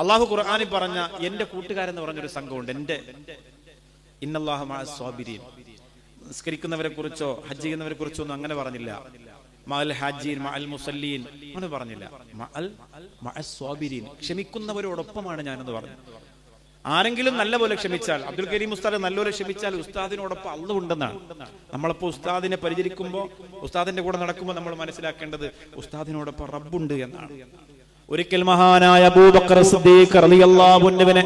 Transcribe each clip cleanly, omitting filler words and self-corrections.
അള്ളാഹു ഖുർആനിൽ പറഞ്ഞ എന്റെ കൂട്ടുകാരെന്ന് പറഞ്ഞൊരു സംഘമുണ്ട്. എന്റെ ഇന്നല്ലാഹ മഅസ് സ്വാബിരീൻ. നിസ്കരിക്കുന്നവരെ കുറിച്ചോ ഹജ്ജ് ചെയ്യുന്നവരെ കുറിച്ചോ ഒന്നും അങ്ങനെ പറഞ്ഞില്ല. മഅൽ ഹാജീൻ മഅൽ മുസല്ലീൻ അങ്ങനെ പറഞ്ഞില്ല. മഅസ് സ്വാബിരീൻ, ക്ഷമിക്കുന്നവരോടൊപ്പമാണ് ഞാനെന്ന് പറഞ്ഞു. ആരെങ്കിലും നല്ലപോലെ ക്ഷമിച്ചാൽ, അബ്ദുൽ കരീം ഉസ്താദ് നല്ലപോലെ ക്ഷമിച്ചാൽ ഉസ്താദിനോടൊപ്പം അല്ലാഹു ഉണ്ടെന്നാണ്. നമ്മളപ്പോൾ ഉസ്താദിനെ പരിചരിക്കുമ്പോൾ, ഉസ്താദിന്റെ കൂടെ നടക്കുമ്പോൾ നമ്മൾ മനസ്സിലാക്കേണ്ടത് ഉസ്താദിനോടൊപ്പം റബ്ബുണ്ട് എന്നാണ്. ഒരിക്കൽ മഹാനായ അബൂബക്കർ സിദ്ദീഖ് റളിയല്ലാഹു അൻഹുവിനെ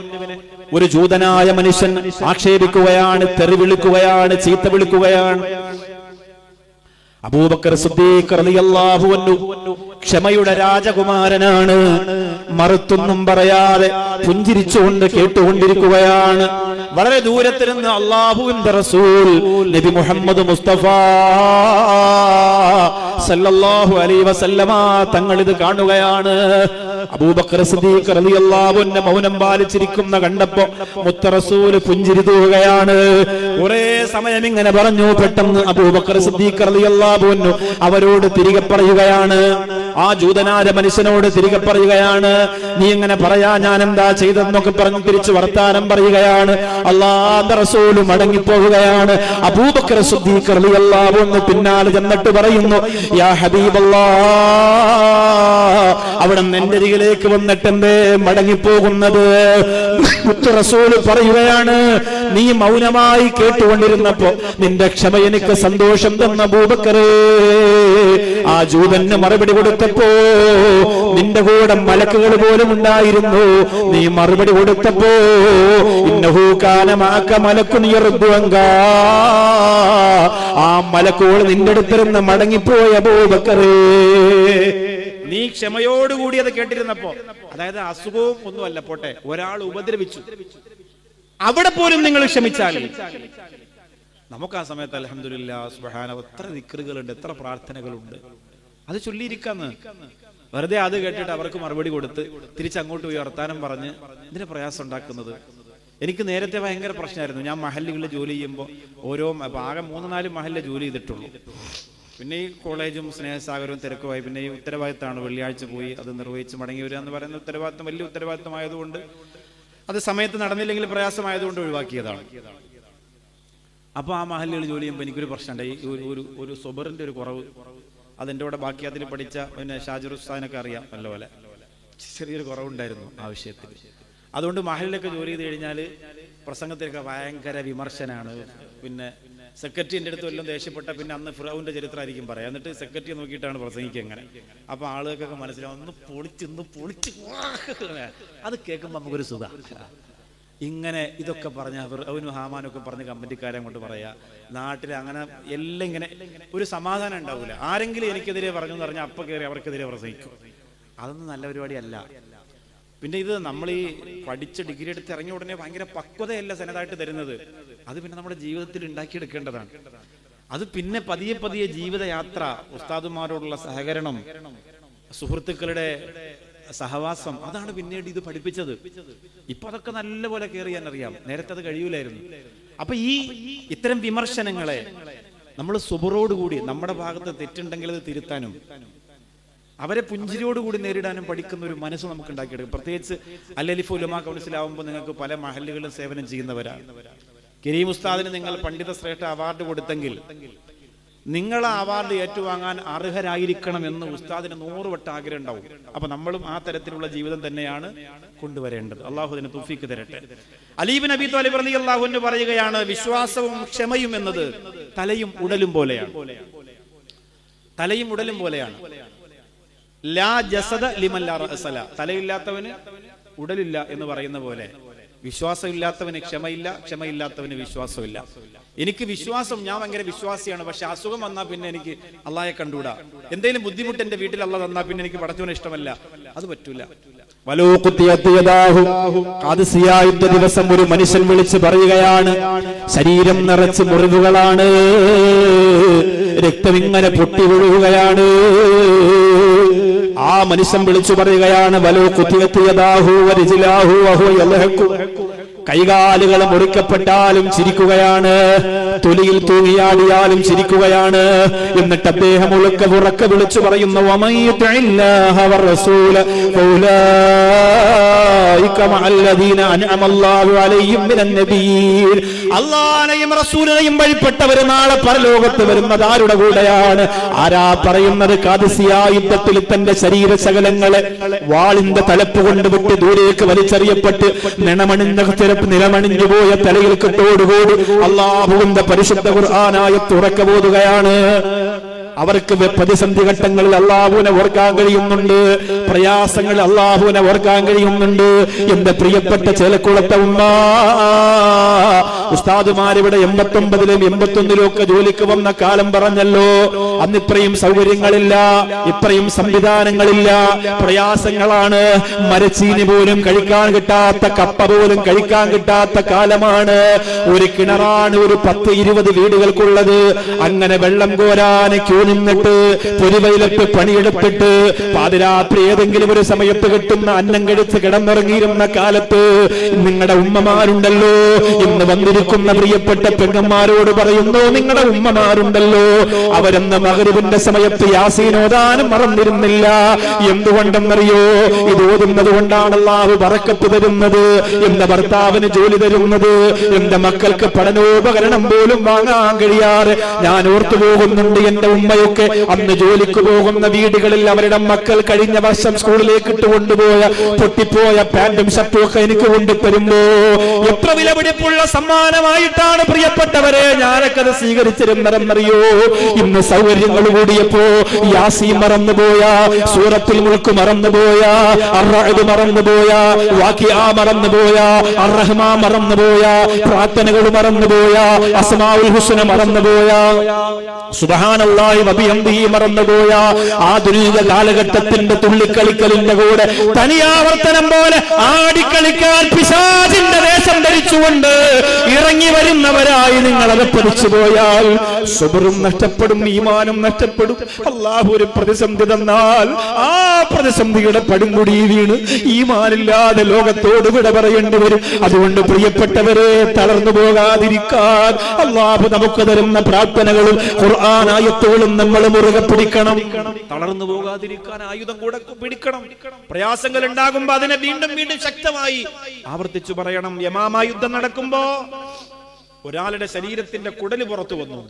ഒരു ജൂതനായ മനുഷ്യൻ ആക്ഷേപിക്കുകയാണ്, തെറി വിളിക്കുകയാണ്, ചീത്ത വിളിക്കുകയാണ്. അബൂബക്കർ സിദ്ദീഖ് റളിയല്ലാഹു അൻഹു ക്ഷമയുടെ രാജകുമാരനാണ്. മറുത്തൊന്നും പറയാതെ പുഞ്ചിരിച്ചുകൊണ്ട് കേട്ടുകൊണ്ടിരിക്കുകയാണ്. വളരെ ദൂരത്തിൽ നിന്ന് അല്ലാഹുവിന്റെ റസൂൽ നബി മുഹമ്മദ് മുസ്തഫ സല്ലല്ലാഹു അലൈഹി വസല്ലമ തങ്ങൾ ഇത് കാണുകയാണ്. അബൂബക്കർ സിദ്ദീഖ് റളിയല്ലാഹു അൻഹു മൗനം പാലിച്ചിരിക്കുന്ന കണ്ടപ്പോ മുത്ത റസൂൽ പുഞ്ചിരി തൂകുകയാണ്. ഒരേ സമയം ഇങ്ങനെ പറഞ്ഞു. പെട്ടെന്ന് അബൂബക്കർ സിദ്ദീഖ് റളിയല്ലാഹു അൻഹു അവരോട് തിരികെ പറയുകയാണ്, ആ ജൂതനായ മനുഷ്യനോട് തിരികെ പറയുകയാണ്, നീ ഇങ്ങനെ പറയാ ഞാൻ എന്താ ചെയ്തെന്നൊക്കെ പറഞ്ഞു തിരിച്ചു വർത്താനം പറയുകയാണ്. അല്ലാഹുവിന്റെ റസൂൽ മടങ്ങിപ്പോവുകയാണ്. അബൂബക്കർ സിദ്ദീഖ് റളിയല്ലാഹു അൻഹു പിന്നാലെ ചെന്നിട്ട് പറയുന്നു, യാ ഹബീബല്ലാഹ്, അവിടെ എന്റെ അരികിലേക്ക് വന്നിട്ട് എന്തേ മടങ്ങിപ്പോകുന്നത്? റസൂൽ പറയുകയാണ്, നീ മൗനമായി കേട്ടുകൊണ്ടിരുന്നപ്പോ നിന്റെ ക്ഷമ എനിക്ക് സന്തോഷം തന്ന അബൂബക്കറേ. ആ ജൂതന് മറുപടി കൊടുത്തപ്പോ നിന്റെ കൂടെ മലക്കുകൾ പോലും ഉണ്ടായിരുന്നു. നീ മറുപടി കൊടുത്തപ്പോ ഇന്നഹു കാന മഅക മലക്കുൻ യർദുഅൻകാ, ആ മലക്കുകൾ നിന്റെ അടുത്തിരുന്ന് മടങ്ങിപ്പോയ അബൂബക്കറേ. നീ ക്ഷമയോടുകൂടി അത് കേട്ടിരുന്നപ്പോ, അതായത് അസുഖവും ഒന്നുമല്ല പോട്ടെ, ഒരാൾ ഉപദ്രവിച്ചു, അവിടെ പോലും നിങ്ങൾ ക്ഷമിച്ചാൽ നമുക്ക് ആ സമയത്ത് അൽഹംദുലില്ലാഹ് സുബ്ഹാനഹു എത്ര ദിക്റുകളുണ്ട്, എത്ര പ്രാർത്ഥനകളുണ്ട്, അത് ചൊല്ലിയിരിക്കാന്ന്. വെറുതെ അത് കേട്ടിട്ട് അവർക്ക് മറുപടി കൊടുത്ത് തിരിച്ചങ്ങോട്ട് പോയി വർത്താനം പറഞ്ഞ് ഇതിന് പ്രയാസം ഉണ്ടാക്കുന്നത്. എനിക്ക് നേരത്തെ ഭയങ്കര പ്രശ്നമായിരുന്നു. ഞാൻ മഹല്ലുകളിൽ ജോലി ചെയ്യുമ്പോൾ ആകെ 3-4 മഹല്ല് ജോലി ചെയ്തിട്ടുള്ളൂ. പിന്നെ ഈ കോളേജും സ്നേഹസാഗരവും തിരക്കുമായി, പിന്നെ ഈ ഉത്തരവാദിത്തമാണ്. വെള്ളിയാഴ്ച പോയി അത് നിർവഹിച്ച് മടങ്ങി വരിക എന്ന് പറയുന്ന ഉത്തരവാദിത്തം വലിയ ഉത്തരവാദിത്തമായതുകൊണ്ട് അത് സമയത്ത് നടന്നില്ലെങ്കിൽ പ്രയാസമായതുകൊണ്ട് ഒഴിവാക്കിയതാണ്. അപ്പോൾ ആ മഹല്ലുകൾ ജോലി ചെയ്യുമ്പോൾ എനിക്കൊരു പ്രശ്നമുണ്ടായി. ഒരു സൊബറിന്റെ ഒരു കുറവ്, അതെൻ്റെ കൂടെ ബാക്കി അതിൽ പഠിച്ച പിന്നെ ഷാജിർ ഉസ്താദിനൊക്കെ അറിയാം നല്ലപോലെ, ചെറിയൊരു കുറവുണ്ടായിരുന്നു ആ വിഷയത്തിൽ. അതുകൊണ്ട് മഹലിലൊക്കെ ജോലി ചെയ്ത് കഴിഞ്ഞാൽ പ്രസംഗത്തിലൊക്കെ ഭയങ്കര വിമർശനമാണ്. പിന്നെ സെക്രട്ടറിന്റെ അടുത്ത് വല്ലതും ദേഷ്യപ്പെട്ട പിന്നെ അന്ന് ഫിറഔന്റെ ചരിത്രമായിരിക്കും പറയാം. എന്നിട്ട് സെക്രട്ടറി നോക്കിയിട്ടാണ് പ്രസംഗിക്കുക എങ്ങനെ. അപ്പൊ ആളുകൾക്കൊക്കെ മനസ്സിലാവും, ഒന്ന് പൊളിച്ച് അത് കേൾക്കുമ്പോൾ നമുക്കൊരു സുഖം. ഇങ്ങനെ ഇതൊക്കെ പറഞ്ഞ ഫിറഔനും ഹാമാനൊക്കെ പറഞ്ഞ് കമ്പനിക്കാരെ കൊണ്ട് പറയാ, നാട്ടിൽ അങ്ങനെ എല്ലാം ഇങ്ങനെ ഒരു സമാധാനം ഉണ്ടാവില്ല. ആരെങ്കിലും എനിക്കെതിരെ പറഞ്ഞു എന്ന് പറഞ്ഞാൽ അപ്പൊ കയറി അവർക്കെതിരെ പ്രസംഗിക്കും. അതൊന്നും നല്ല പരിപാടിയല്ല. പിന്നെ ഇത് നമ്മൾ ഈ പഠിച്ച് ഡിഗ്രി എടുത്ത് ഇറങ്ങിയ ഉടനെ ഭയങ്കര പക്വതയല്ല സനതായിട്ട് തരുന്നത്. അത് പിന്നെ നമ്മുടെ ജീവിതത്തിൽ ഉണ്ടാക്കിയെടുക്കേണ്ടതാണ്. അത് പിന്നെ പതിയെ പതിയെ ജീവിതയാത്ര, ഉസ്താദുമാരോടുള്ള സഹകരണം, സുഹൃത്തുക്കളുടെ സഹവാസം, അതാണ് പിന്നീട് ഇത് പഠിപ്പിച്ചത്. ഇപ്പൊ അതൊക്കെ നല്ലപോലെ കയറി ചെയ്യാൻ അറിയാം, നേരത്തെ അത് കഴിയൂലായിരുന്നു. അപ്പൊ ഇത്തരം വിമർശനങ്ങളെ നമ്മൾ സുബറോടുകൂടി, നമ്മുടെ ഭാഗത്ത് തെറ്റുണ്ടെങ്കിൽ അത് തിരുത്താനും അവരെ പുഞ്ചിരിയോടുകൂടി നേരിടാനും പഠിക്കുന്ന ഒരു മനസ്സ് നമുക്ക് ഉണ്ടാക്കിയെടുക്കും. പ്രത്യേകിച്ച് അൽ-അലിഫ് ഉലമാ കൗൺസിലാവുമ്പോൾ നിങ്ങൾക്ക് പല മഹല്ലുകളിലും സേവനം ചെയ്യുന്നവരാണ്. കരീം ഉസ്താദിന് നിങ്ങൾ പണ്ഡിത ശ്രേഷ്ഠ അവാർഡ് കൊടുത്തെങ്കിൽ നിങ്ങൾ ആ അവാർഡ് ഏറ്റുവാങ്ങാൻ അർഹരായിരിക്കണം എന്ന് ഉസ്താദിന് 100 വട്ടം ആഗ്രഹം ഉണ്ടാവും. അപ്പൊ നമ്മളും ആ തരത്തിലുള്ള ജീവിതം തന്നെയാണ് കൊണ്ടുവരേണ്ടത്. അള്ളാഹു അതിന് തൗഫീഖ് തരട്ടെ. അലി ഇബ്നു അബീ ത്വാലിബ് റളിയല്ലാഹു അൻഹു പറയുകയാണ്, വിശ്വാസവും ക്ഷമയും എന്നത് തലയും ഉടലും പോലെയാണ്. തലയും ഉടലും പോലെയാണ്. ലാ ജസദ ലിമൻ ലാ റഅസല, തലയില്ലാത്തവന് ഉടലില്ല എന്ന് പറയുന്ന പോലെ വിശ്വാസമില്ലാത്തവന് ക്ഷമയില്ല, ക്ഷമയില്ലാത്തവന് വിശ്വാസമില്ല. എനിക്ക് വിശ്വാസം, ഞാൻ ഭയങ്കര വിശ്വാസിയാണ്, പക്ഷെ അസുഖം വന്നാൽ പിന്നെ എനിക്ക് അള്ളാഹയെ കണ്ടുകൂടാ. എന്തെങ്കിലും ബുദ്ധിമുട്ട് എന്റെ വീട്ടിൽ അള്ളാഹ് തന്നാൽ പിന്നെ എനിക്ക് പടച്ചവനെ ഇഷ്ടമല്ല, അത് പറ്റൂല. ദിവസം ഒരു മനുഷ്യൻ വിളിച്ച് പറയുകയാണ്, ശരീരം നിറച്ച് മുറിവുകളാണ്, രക്തം ഇങ്ങനെ പൊട്ടി വീഴുകയാണ്. ആ മനുഷ്യൻ വിളിച്ചു പറയുകയാണ്, കൈകാലുകൾ മുറിക്കപ്പെട്ടാലും ചിരിക്കുകയാണ്, തൊലിയിൽ തൂങ്ങിയാടിയാലും ചിരിക്കുകയാണ്. എന്നിട്ട് അദ്ദേഹം ഉറക്കെ വിളിച്ചു പറയുന്നു, മഅല്ലദീന അൻഅമല്ലാഹു അലൈഹിം മിനൻ നബിയ്യീൻ. അല്ലാഹുവിനെയും റസൂലിനെയും വഴിപ്പെട്ടവർ നാളെ പരലോകത്ത് വരുന്നത് ആരുടെ കൂടെയാണ്? ആരാ പറയുന്നത്? ഖാദിസിയ യുദ്ധത്തിൽ തന്റെ ശരീരശകലങ്ങളെ വാളിന്റെ തലപ്പ് കൊണ്ട് വിട്ട് ദൂരേക്ക് വലിച്ചെറിയപ്പെട്ട് നിലമണിഞ്ഞു പോയ തലയിൽ കെട്ടോടുകൂടി അല്ലാഹുവിന്റെ പരിശുദ്ധ ഖുർആനായത്ത് ഉറക്കെ ഓതുകയാണ്. അവർക്ക് പ്രതിസന്ധി ഘട്ടങ്ങളിൽ അല്ലാഹുവിനെ ഓർക്കാൻ കഴിയുന്നുണ്ട്, പ്രയാസങ്ങളിൽ അല്ലാഹുവിനെ ഓർക്കാൻ കഴിയുന്നുണ്ട്. എന്റെ പ്രിയപ്പെട്ട ചേലക്കുളത്തെ ഉമ്മ, ഉസ്താദുമാരിവിടെ 89-ലും 81-ലും ഒക്കെ ജോലിക്ക് വന്ന കാലം പറഞ്ഞല്ലോ. അന്ന് ഇത്രയും സൗകര്യങ്ങളില്ല, ഇത്രയും സംവിധാനങ്ങളില്ല, പ്രയാസങ്ങളാണ്. മരച്ചീനി പോലും കഴിക്കാൻ കിട്ടാത്ത, കപ്പ പോലും കഴിക്കാൻ കിട്ടാത്ത കാലമാണ്. ഒരു കിണറാണ് ഒരു 10-20 വീടുകൾക്കുള്ളത്. അങ്ങനെ വെള്ളം കോരാൻ ക്യൂ നിന്നിട്ട് പൊരിവയിലത്ത് പണിയെടുത്തിട്ട് പാതിരാത്രി ഏതെങ്കിലും ഒരു സമയത്ത് കിട്ടുന്ന അന്നം കഴിച്ച് കിടന്നിറങ്ങിയിരുന്ന കാലത്ത് നിങ്ങളുടെ ഉമ്മമാരുണ്ടല്ലോ, ഇന്ന് വന്നിരിക്കുന്ന പ്രിയപ്പെട്ട പെങ്ങന്മാരോട് പറയുന്നു, നിങ്ങളുടെ ഉമ്മമാരുണ്ടല്ലോ, അവരെന്ന മഗ്‌രിബിന്റെ സമയത്ത് യാസീൻ ഓതാനും മറന്നിരുന്നില്ല. എന്തുകൊണ്ടെന്നറിയോ? ഇത് ഓതുന്നത് കൊണ്ടാണ് അല്ലാഹു ബറക്കത്ത് തരുന്നത്, എന്റെ ഭർത്താവിന് ജോലി തരുന്നത്, എന്റെ മക്കൾക്ക് പഠനോപകരണം പോലും വാങ്ങാൻ കഴിയാറ് ഞാൻ ഓർത്തു പോകുന്നുണ്ട്. എന്റെ ഉമ്മയൊക്കെ അന്ന് ജോലിക്ക് പോകുന്ന വീടുകളിൽ അവരുടെ മക്കൾ കഴിഞ്ഞ വർഷം സ്കൂളിലേക്ക് ഇട്ടുകൊണ്ടുപോയ പൊട്ടിപ്പോയ പാന്റും ഷർട്ടും ഒക്കെ എനിക്ക് കൊണ്ടുതരുമ്പോ എത്ര വിലപിടിപ്പുള്ള സമ്മാനമായിട്ടാണ് പ്രിയപ്പെട്ടവരെ ഞാനൊക്കെ അത് സ്വീകരിച്ചിരുന്നതെന്നറിയോ? ഇന്ന് സൗകര്യങ്ങൾ കൂടിയപ്പോ യാസീൻ മറന്നുപോയ, സൂറത്തുൽ മുൽക്ക് മറന്നുപോയ, അർ-റഅദ് മറന്നുപോയ, വാഖിഅ മറന്നുപോയ, അർ-റഹ്മാൻ മറന്നുപോയ, പ്രാർത്ഥനകൾ മറന്നുപോയ, അസ്മാഉൽ ഹുസ്ന മറന്നുപോയ, സുബ്ഹാനല്ലാഹി വബിഹംദിഹി മറന്നുപോയ, ആധുനിക കാലഘട്ടത്തിന്റെ തുള്ളിക്കളിക്കലിന്റെ കൂടെ തനിയാവർത്തനം പോലെ ആടിക്കളിക്കാൻ പിശാചിന്റെ വേഷം ധരിച്ചുകൊണ്ട് ഇറങ്ങി വരുന്നവരായി നിങ്ങൾ അകപ്പതിച്ചു പോയാൽ സുബ്റും നഷ്ടപ്പെടും, ഈമാനും നഷ്ടപ്പെടും. അല്ലാഹു ഒരു പ്രതിസന്ധി തന്നാൽ ആ പ്രതിസന്ധിയുടെ പടുംകുടി വീണ് ഈമാനില്ലാതെ ലോകത്തോട് വിട പറയേണ്ടി വരും. അതുകൊണ്ട് പ്രിയപ്പെട്ടവരെ, തളർന്നു പോകാതിരിക്കാൻ അല്ലാഹു നമുക്ക് തരുന്ന പ്രാർത്ഥനകളും ഖുർആൻ ആയത്തുകളും നമ്മൾ മുറുകെ പിടിക്കണം. തളർന്നു പോകാതിരിക്കാൻ ആയുധം കൂടെ പിടിക്കണം. പ്രയാസങ്ങൾ ഉണ്ടാകുമ്പോ അതിനെ വീണ്ടും വീണ്ടും ശക്തമായി ആവർത്തിച്ചു പറയണം. യമാമ യുദ്ധം നടക്കുമ്പോ ഒരാളുടെ ശരീരത്തിന്റെ കുടല് പുറത്തു വന്നു.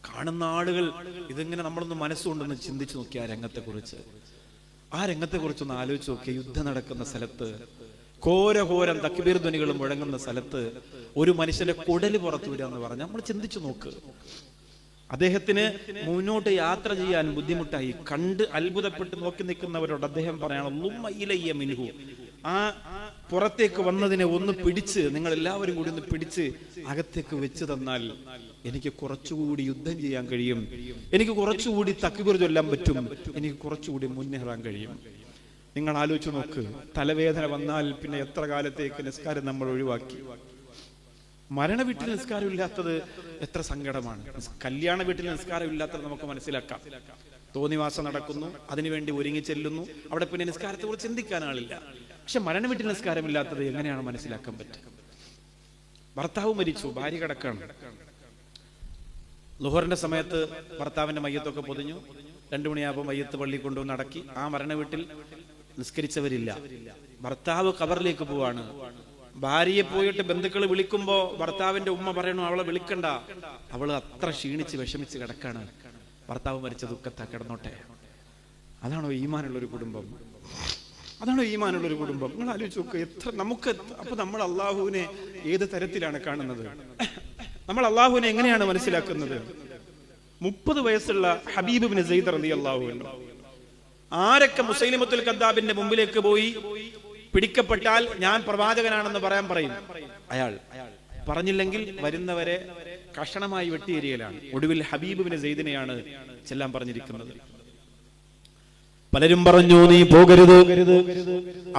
കാണുന്ന ആളുകൾ ഇതെങ്ങനെ നമ്മളൊന്ന് മനസ്സുകൊണ്ടൊന്ന് ചിന്തിച്ചു നോക്കി ആ രംഗത്തെ കുറിച്ചൊന്ന് ആലോചിച്ച് നോക്കി. യുദ്ധം നടക്കുന്ന സ്ഥലത്ത്, ഘോരഘോരം തക്ബീർ ധ്വനികളും മുഴങ്ങുന്ന സ്ഥലത്ത് ഒരു മനുഷ്യന്റെ കുടല് പുറത്തു വരിക എന്ന് പറഞ്ഞാൽ നമ്മൾ ചിന്തിച്ചു നോക്ക്. അദ്ദേഹത്തിന് മുന്നോട്ട് യാത്ര ചെയ്യാൻ ബുദ്ധിമുട്ടായി. കണ്ട് അത്ഭുതപ്പെട്ട് നോക്കി നിൽക്കുന്നവരോട് അദ്ദേഹം പറയണം, ആ പുറത്തേക്ക് വന്നതിനെ ഒന്ന് പിടിച്ച്, നിങ്ങൾ എല്ലാവരും കൂടി ഒന്ന് പിടിച്ച് അകത്തേക്ക് വെച്ച് തന്നാൽ എനിക്ക് കുറച്ചുകൂടി യുദ്ധം ചെയ്യാൻ കഴിയും, എനിക്ക് കുറച്ചുകൂടി തക്ബീർ ചൊല്ലാൻ പറ്റും, എനിക്ക് കുറച്ചുകൂടി മുന്നേറാൻ കഴിയും. നിങ്ങൾ ആലോചിച്ച് നോക്ക്. തലവേദന വന്നാൽ പിന്നെ എത്ര കാലത്തേക്ക് നിസ്കാരം നമ്മൾ ഒഴിവാക്കി. മരണ വീട്ടിൽ നിസ്കാരം ഇല്ലാത്തത് എത്ര സങ്കടമാണ്. കല്യാണ വീട്ടിൽ നിസ്കാരം ഇല്ലാത്തത് നമുക്ക് മനസ്സിലാക്കാം. തോന്നിവാസം നടക്കുന്നു, അതിനുവേണ്ടി ഒരുങ്ങി ചെല്ലുന്നു, അവിടെ പിന്നെ നിസ്കാരത്തെ കുറിച്ച് ചിന്തിക്കാൻ ആളില്ല. പക്ഷെ മരണ വീട്ടിൽ നിസ്കാരമില്ലാത്തത് എങ്ങനെയാണ് മനസ്സിലാക്കാൻ പറ്റുക? ഭർത്താവ് മരിച്ചു, ഭാര്യ കിടക്കാണ്. ളുഹറിന്റെ സമയത്ത് ഭർത്താവിന്റെ മയ്യത്തൊക്കെ പൊതിഞ്ഞു. 2 മണിയാകുമ്പോൾ മയ്യത്ത് പള്ളി കൊണ്ടുവന്ന് അടക്കി. ആ മരണ വീട്ടിൽ നിസ്കരിച്ചവരില്ല. ഭർത്താവ് ഖബറിലേക്ക് പോവാണ്. ഭാര്യയെ പോയിട്ട് ബന്ധുക്കൾ വിളിക്കുമ്പോ ഭർത്താവിന്റെ ഉമ്മ പറയണു, അവളെ വിളിക്കണ്ട, അവള് അത്ര ക്ഷീണിച്ച് വിഷമിച്ച് കിടക്കാണ്, ഭർത്താവ് മരിച്ച ദുഃഖത്താ കിടന്നോട്ടെ. അതാണോ ഈമാനുള്ളൊരു കുടുംബം? അതാണോ ഈമാനുള്ളൊരു കുടുംബം? നിങ്ങൾ ആലോചിച്ച് നോക്ക്. എത്ര നമുക്ക് അപ്പൊ നമ്മൾ അള്ളാഹുവിനെ ഏത് തരത്തിലാണ് കാണുന്നത്? നമ്മൾ അള്ളാഹുവിനെ എങ്ങനെയാണ് മനസ്സിലാക്കുന്നത്? 30 വയസ്സുള്ള ഹബീബ് ഇബ്നു സയ്യിദ് റളിയല്ലാഹു അൻഹു ആരൊക്കെ മുസൈലിമത്തുൽ കദ്ദാബിന്റെ മുമ്പിലേക്ക് പോയി പിടിക്കപ്പെട്ടാൽ ഞാൻ പ്രവാചകനാണെന്ന് പറയും. അയാൾ പറഞ്ഞില്ലെങ്കിൽ വരുന്നവരെ കഷണമായി വെട്ടിയേരിയലാണ്. ഒടുവിൽ ഹബീബ് ഇബ്നു സയ്യിദിനെയാണ് ചെല്ലാൻ പറഞ്ഞിരിക്കുന്നത്. പലരും പറഞ്ഞു, നീ പോകരുത്,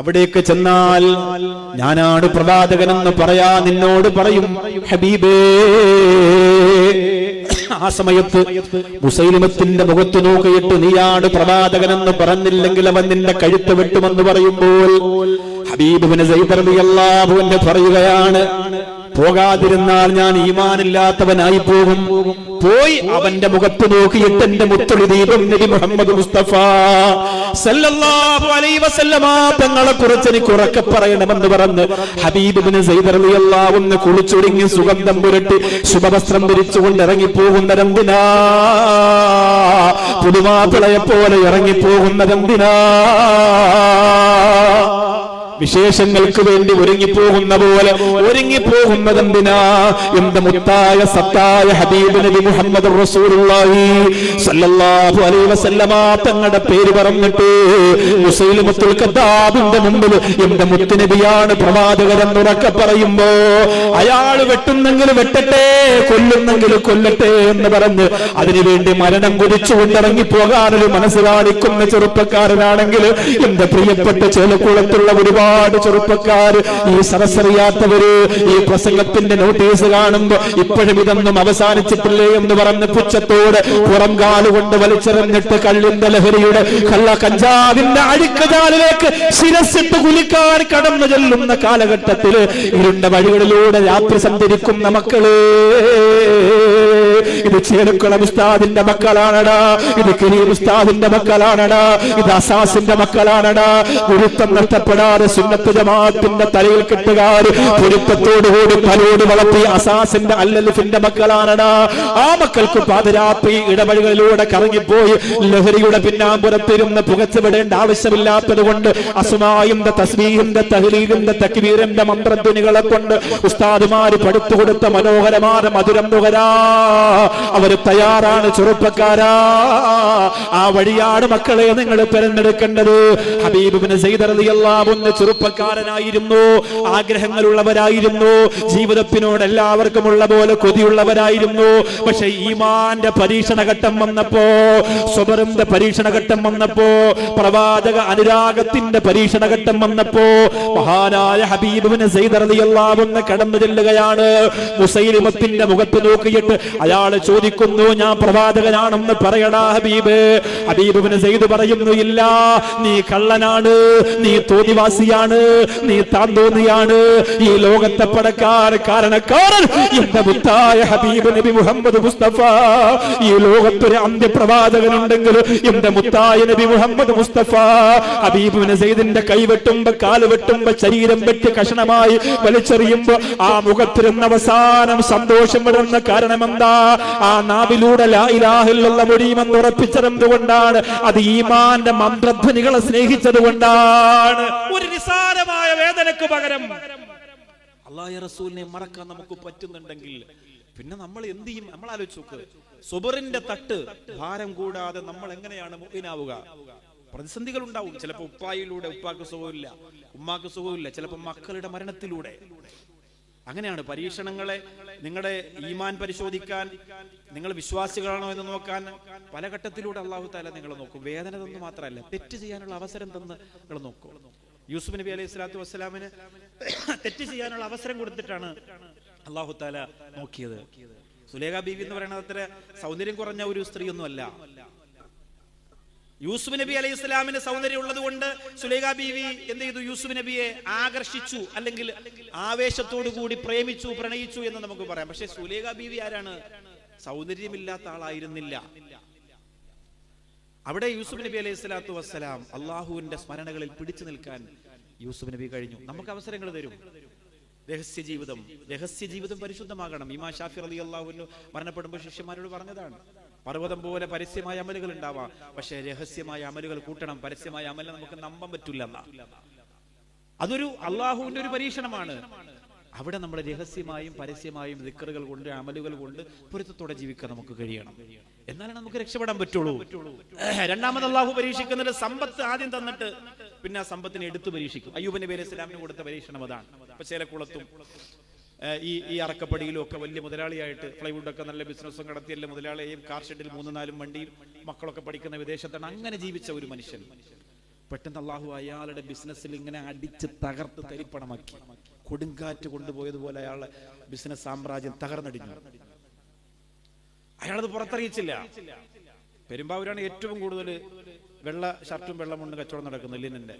അവിടേക്ക് ചെന്നാൽ ഞാനാണ് പ്രവാചകനെന്ന് പറയാ നിന്നോട് പറയും ഹബീബേ. ആ സമയത്ത് മുസൈലിമത്തിന്റെ മുഖത്ത് നോക്കിയിട്ട് നീയാണ് പ്രവാചകനെന്ന് പറഞ്ഞില്ലെങ്കിൽ അവൻ നിന്റെ കഴുത്ത് വെട്ടുമെന്ന് പറയുമ്പോൾ ഹബീബ് ഇബ്നു സയ്യിദ് റളിയല്ലാഹു അൻഹു പറയുകയാണ്, പോകാതിരുന്നാൽ ഞാൻ ഈമാനില്ലാത്തവനായി പോകും. പോയി അവന്റെ മുഖത്ത് നോക്കിയിട്ട് എന്റെ മുത്തൊളി ദീപം നബി മുഹമ്മദ് മുസ്തഫ സല്ലല്ലാഹു അലൈഹി വസല്ലമ തങ്ങളെ കുറിച്ച് എനിക്ക് ഉറക്കെ പറയണമെന്ന് പറഞ്ഞ് ഹബീബ് ഇബ്നു സയ്യിദ് റളിയല്ലാഹു അൻഹു കുളിച്ചൊരുങ്ങി സുഗന്ധം പുരട്ടി ശുഭവസ്ത്രം ധരിച്ചുകൊണ്ട് ഇറങ്ങിപ്പോകുന്നതെന്തിനാ? പുതുമാപ്പിളയെ പോലെ ഇറങ്ങിപ്പോകുന്നതെന്തിനാ? വിശേഷങ്ങൾക്ക് വേണ്ടി ഒരുങ്ങിപ്പോകുന്ന പോലെ ഒരുങ്ങിപ്പോകുന്നതെന്തിനാ? എന്റെ മുത്തായ സത്തായ ഹബീബ് നബി മുഹമ്മദ് റസൂലുള്ളാഹി സല്ലല്ലാഹു അലൈഹി വസല്ലമ തങ്ങളുടെ പേര് പറഞ്ഞിട്ട് മുസൈലിമത്തുൽ കദ്ദാബിന്റെ മുമ്പിൽ എന്റെ മുത്തുനബിയാണ് പ്രവാചകരെന്ന് ഉറക്കെ പറയുമ്പോ അയാൾ വെട്ടുന്നെങ്കിൽ വെട്ടട്ടെ, കൊല്ലുന്നെങ്കിൽ കൊല്ലട്ടെ എന്ന് പറഞ്ഞ് അതിനുവേണ്ടി മരണം കുതിച്ചുകൊണ്ട് ഇറങ്ങിപ്പോകാനൊരു മനസ്സ് കാണിക്കുന്ന ചെറുപ്പക്കാരനാണെങ്കിൽ എന്റെ പ്രിയപ്പെട്ട ചേലക്കുളത്തുള്ള ഒരുപാട് ചെറുപ്പക്കാര്, ഈ സരസറിയാത്തവര് ഈ പ്രസംഗത്തിന്റെ നോട്ടീസ് കാണുമ്പോ ഇപ്പോഴും ഇതൊന്നും അവസാനിച്ചിട്ടില്ലേ എന്ന് പറഞ്ഞ് പുച്ഛത്തോട് പുറം കാലുകൊണ്ട് വലിച്ചെറിഞ്ഞിട്ട് കള്ളിന്റെ ലഹരിയുടെ കഞ്ചാവിന്റെ അഴുക്കുചാലിലേക്ക് ശിരസിട്ട് കുലിക്കാൻ കടന്നു ചെല്ലുന്ന കാലഘട്ടത്തില് ഇരുണ്ട വഴികളിലൂടെ രാത്രി സഞ്ചരിക്കുന്ന മക്കള്, ഇത് ചേലക്കുളം ഉസ്താദിന്റെ മക്കളാണടാ, ഇത് കരീം ഉസ്താദിന്റെ മക്കളാണടാ, ഇത് അസാസിന്റെ മക്കളാണടാ. ഗുരുത്വം നഷ്ടപ്പെടാതെ സുന്നത്ത് ജമാഅത്തിന്റെ തലയിൽ കെട്ടുകാര് പൊരുത്തത്തോടുകൂടി തലോട് വളർത്തി അസാസിന്റെ അല്ലലിഫിന്റെ മക്കളാണടാ. ആ മക്കൾക്ക് പാതിരാത്രി ഇടവഴികളിലൂടെ കറങ്ങിപ്പോയി ലഹരിയുടെ പിന്നാമ്പുറത്തിരുന്ന് പുകച്ചുവിടേണ്ട ആവശ്യമില്ലാത്തത് കൊണ്ട് അസ്മായിന്റെ തസ്ബീഹിന്റെ തഹ്ലീലിന്റെ തക്ബീറിന്റെ മന്ത്രധ്വനികളെ കൊണ്ട് ഉസ്താദുമാര് പടുത്തുകൊടുത്ത മനോഹരമായ മധുരം നുകരാ അവര് തയ്യാറാണ്. ചെറുപ്പക്കാരാ, ആ വഴിയാണ് മക്കളെ നിങ്ങൾ തിരഞ്ഞെടുക്കേണ്ടത്. ഹബീബ് ഇബ്നു സയ്യിദ് റളിയല്ലാഹു അൻഹു ചെറുപ്പക്കാരനായിരുന്നു, ആഗ്രഹങ്ങളുള്ളവരായിരുന്നു, ജീവിതത്തിനോട് എല്ലാവർക്കും ഉള്ള പോലെ കൊതിയുള്ളവരായിരുന്നു. പക്ഷെ ഈമാന്റെ പരീക്ഷണഘട്ടം വന്നപ്പോ, സ്വബറിന്റെ പരീക്ഷണഘട്ടം വന്നപ്പോ, പ്രവാചക അനുരാഗത്തിന്റെ പരീക്ഷണഘട്ടം വന്നപ്പോ മഹാനായ ഹബീബ് ഇബ്നു സയ്യിദ് റളിയല്ലാഹു അൻഹു കടന്നു ചെല്ലുകയാണ്. മുസൈലിമത്തിന്റെ മുഖത്ത് നോക്കിയിട്ട് അയാൾ ചോദിക്കുന്നു, ഞാൻ പ്രവാചകനാണെന്ന് പറയടാ ഹബീബ്. ഹബീബ് ഇബ്നു സയ്യിദ് പറയുന്നു, ഇല്ല, നീ കള്ളനാണ്, നീ തോന്നിവാസിയാണ്, നീ താന്തോന്നിയാണ്, ഈ ലോകത്തെ കാരണക്കാരൻ എന്റെ മുത്തായ ഹബീബ് നബി മുഹമ്മദ് മുസ്തഫ. ഈ ലോകത്തൊരു അന്ത്യപ്രവാചകനുണ്ടെങ്കിൽ എന്റെ മുത്തായ നബി മുഹമ്മദ് മുസ്തഫ. ഹബീബ് ഇബ്നു സയ്യിദിന്റെ കൈ വെട്ടുമ്പോ, കാല് വെട്ടുമ്പോ, ശരീരം വെട്ടി കഷണമായി വലിച്ചെറിയുമ്പോ ആ മുഖത്തിരുന്ന അവസാനം സന്തോഷം വിടുന്ന കാരണം എന്താ? ആ നാവിലൂടെ ലാ ഇലാഹ ഇല്ലല്ലാഹ് മൊഴിയുമെന്ന് ഉറപ്പിച്ചതെന്തുകൊണ്ടാണ്? അത് ഈമാന്റെ മന്ത്രധ്വനികളെ സ്നേഹിച്ചത് കൊണ്ടാണ്. ഒരു നിസാരമായ വേദനക്ക് പകരം അല്ലാഹുവിന്റെ റസൂലിനെ മറക്കാൻ നമുക്ക് പറ്റുന്നുണ്ടെങ്കിൽ പിന്നെ നമ്മൾ എന്ത് ചെയ്യും? നമ്മൾ ആലോചിച്ച് നോക്ക്. സുബറിന്റെ തട്ട് ഭാരം കൂടാതെ നമ്മൾ എങ്ങനെയാണ് മുഅ്മിനാവുക? പ്രതിസന്ധികൾ ഉണ്ടാവും. ചിലപ്പോൾ ഉപ്പായിലൂടെ ഉപ്പാക്ക് സുഖമില്ല, ഉമ്മാക്ക് സുഖമില്ല, ചിലപ്പോൾ മക്കളുടെ മരണത്തിലൂടെ. അങ്ങനെയാണ് പരീക്ഷണങ്ങളെ. നിങ്ങളുടെ ഈമാൻ പരിശോധിക്കാൻ, നിങ്ങൾ വിശ്വാസികളാണോ എന്ന് നോക്കാൻ പല ഘട്ടത്തിലൂടെ അല്ലാഹു തആല നിങ്ങളെ നോക്കും. വേദന തന്നു മാത്രമല്ല, തെറ്റ് ചെയ്യാനുള്ള അവസരം തന്ന് നിങ്ങൾ നോക്കും. യൂസുഫ് നബി അലൈഹി സ്വലാത്തു വസ്സലാമിന് തെറ്റ് ചെയ്യാനുള്ള അവസരം കൊടുത്തിട്ടാണ് അല്ലാഹു തആല നോക്കിയത്. സുലൈഖ ബീവി എന്ന് പറയുന്നത് അത്ര സൗന്ദര്യം കുറഞ്ഞ ഒരു സ്ത്രീയൊന്നുമല്ല. യൂസുഫ് നബി അലൈഹി ഇസ്ലാമിന് സൗന്ദര്യം ഉള്ളത് കൊണ്ട് സുലൈഖ ബീവി എന്ത് ചെയ്തു? യൂസുഫ് നബിയെ ആകർഷിച്ചു, അല്ലെങ്കിൽ ആവേശത്തോടു കൂടി പ്രേമിച്ചു, പ്രണയിച്ചു എന്ന് നമുക്ക് പറയാം. പക്ഷെ സുലൈഖ ബീവി ആരാണ്? സൗന്ദര്യമില്ലാത്ത ആളായിരുന്നില്ല. അവിടെ യൂസുഫ് നബി അലൈഹി സ്വലാത്തു വസ്സലാം അള്ളാഹുവിന്റെ സ്മരണകളിൽ പിടിച്ചു നിൽക്കാൻ യൂസുഫ് നബി കഴിഞ്ഞു. നമുക്ക് അവസരങ്ങൾ തരും. രഹസ്യ ജീവിതം പരിശുദ്ധമാകണം. ഇമാം ഷാഫി റളിയല്ലാഹു അൻഹു മരണപ്പെടുമ്പോൾ ശിഷ്യന്മാരോട് പറഞ്ഞതാണ്, പർവ്വതം പോലെ പരസ്യമായ അമലുകൾ ഉണ്ടാവാം, പക്ഷെ രഹസ്യമായ അമലുകൾ കൂട്ടണം. പരസ്യമായ അമല് നമുക്ക് നമ്പാൻ പറ്റില്ല. അതൊരു അള്ളാഹുവിന്റെ ഒരു പരീക്ഷണമാണ്. അവിടെ നമ്മൾ രഹസ്യമായും പരസ്യമായും ദിക്റുകൾ കൊണ്ട്, അമലുകൾ കൊണ്ട് പൊരുത്തത്തോടെ ജീവിക്കാൻ നമുക്ക് കഴിയണം. എന്നാലും നമുക്ക് രക്ഷപ്പെടാൻ പറ്റുള്ളൂ. രണ്ടാമത് അള്ളാഹു പരീക്ഷിക്കുന്നത് സമ്പത്ത് ആദ്യം തന്നിട്ട് പിന്നെ ആ സമ്പത്തിനെ എടുത്തു പരീക്ഷിക്കും. അയ്യൂബ് നബി അലൈഹി സ്വലാമിന് കൊടുത്ത പരീക്ഷണം അതാണ്. ഇപ്പൊ ചേലക്കുളത്തും ഈ അറക്കപ്പടിയിലും ഒക്കെ വലിയ മുതലാളിയായിട്ട് ഫ്ലൈവുഡൊക്കെ നല്ല ബിസിനസ്സും നടത്തിയല്ല മുതലാളിയെയും കാർ ഷെഡിൽ 3-4 വണ്ടിയും മക്കളൊക്കെ പഠിക്കുന്ന വിദേശത്താണ്. അങ്ങനെ ജീവിച്ച ഒരു മനുഷ്യൻ പെട്ടെന്ന് അള്ളാഹു അയാളുടെ ബിസിനസ്സിൽ ഇങ്ങനെ അടിച്ച് തകർത്ത് തരിപ്പണമാക്കി. കൊടുങ്കാറ്റ് കൊണ്ടുപോയതുപോലെ അയാളുടെ ബിസിനസ് സാമ്രാജ്യം തകർന്നടിഞ്ഞു. അയാളത് പുറത്തറിയിച്ചില്ല. പെരുമ്പാവൂരാണ് ഏറ്റവും കൂടുതൽ വെള്ള ഷർട്ടും വെള്ളമുണ്ട് കച്ചവടം നടക്കുന്നത്, ലിനന്റെ.